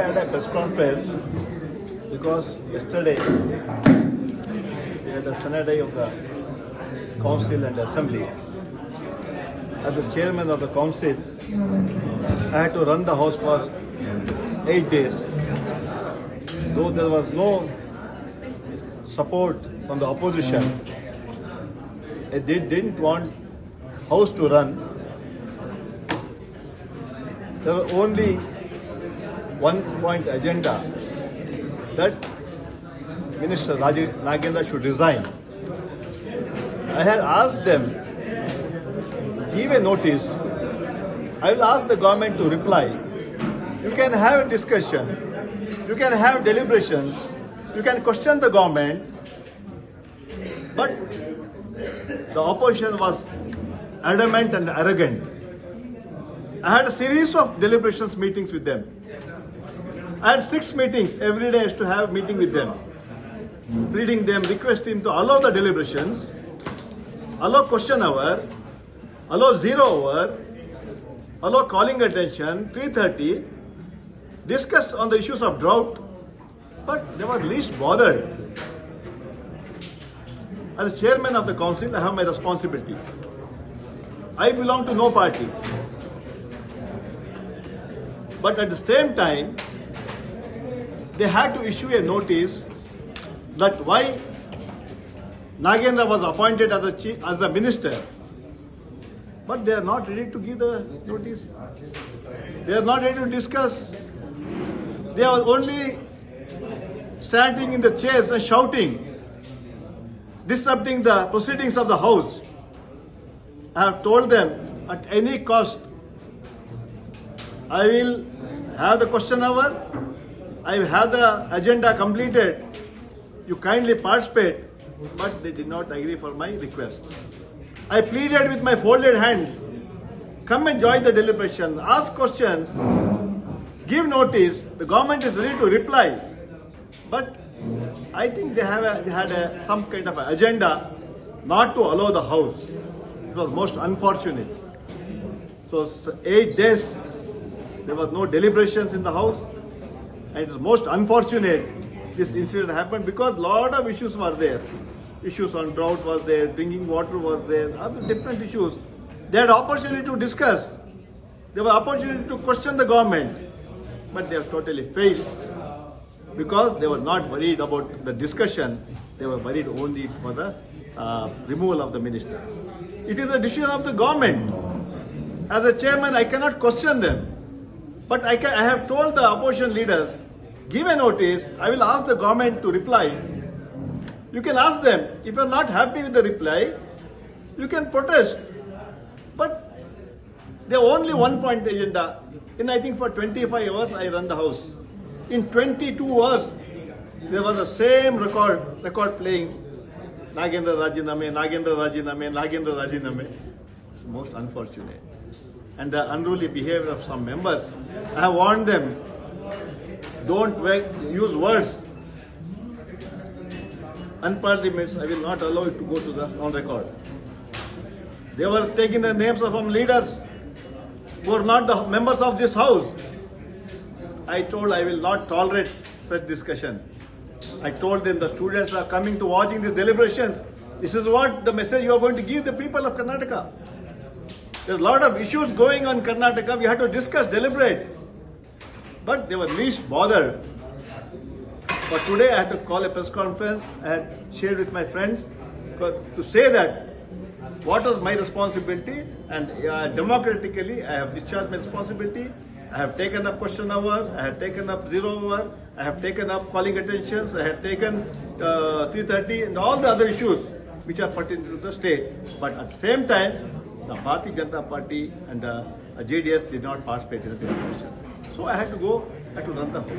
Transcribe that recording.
had a press conference because yesterday we had a Senate day of the Council and Assembly. As the chairman of the Council, I had to run the House for 8 days. Though there was no support from the opposition, they didn't want House to run. There was only one-point agenda that Minister Raji Nagendra should resign. I had asked them, give a notice. I will ask the government to reply. You can have a discussion. You can have deliberations. You can question the government. But the opposition was adamant and arrogant. I had a series of deliberations meetings with them. I had 6 meetings every day. I used to have a meeting with them, pleading them, requesting to allow the deliberations, allow question hour, allow 0 hour, allow calling attention, 3:30, discuss on the issues of drought, but they were least bothered. As chairman of the council, I have my responsibility. I belong to no party. But at the same time, they had to issue a notice that why Nagendra was appointed as a minister. But they are not ready to give the notice. They are not ready to discuss. They are only standing in the chairs and shouting, disrupting the proceedings of the House. I have told them at any cost, I will have the question hour, I will have the agenda completed. You kindly participate, but they did not agree for my request. I pleaded with my folded hands, come and join the deliberation, ask questions, give notice. The government is ready to reply. But I think they had some kind of agenda not to allow the House. It was most unfortunate. So 8 days, there was no deliberations in the House. And it was most unfortunate this incident happened because a lot of issues were there. Issues on drought was there, drinking water was there, other different issues. They had opportunity to discuss. They were opportunity to question the government. But they have totally failed because they were not worried about the discussion. They were worried only for the removal of the minister. It is a decision of the government. As a chairman, I cannot question them. But I have told the opposition leaders, give a notice, I will ask the government to reply. You can ask them, if you are not happy with the reply, you can protest. But they have only one-point agenda. I think for 25 hours I run the House. In 22 hours, there was the same record playing. Nagendra Rajiname, Nagendra Rajiname, Nagendra Rajiname. It's most unfortunate. And the unruly behavior of some members, I have warned them, don't use words. Unparliamentary, I will not allow it to go to the on-record. They were taking the names of some leaders who are not the members of this House. I told I will not tolerate such discussion. I told them the students are coming to watching these deliberations. This is what the message you are going to give the people of Karnataka. There's a lot of issues going on in Karnataka. We have to discuss, deliberate. But they were least bothered. But today I had to call a press conference. I had shared with my friends to say that what was my responsibility, and democratically I have discharged my responsibility. I have taken up question hour, I have taken up 0 hour, I have taken up calling attentions, I have taken 3:30 and all the other issues which are pertinent to the state. But at the same time, the Bharatiya Janata Party and the JDS did not participate in the deliberations. So I had to run the House.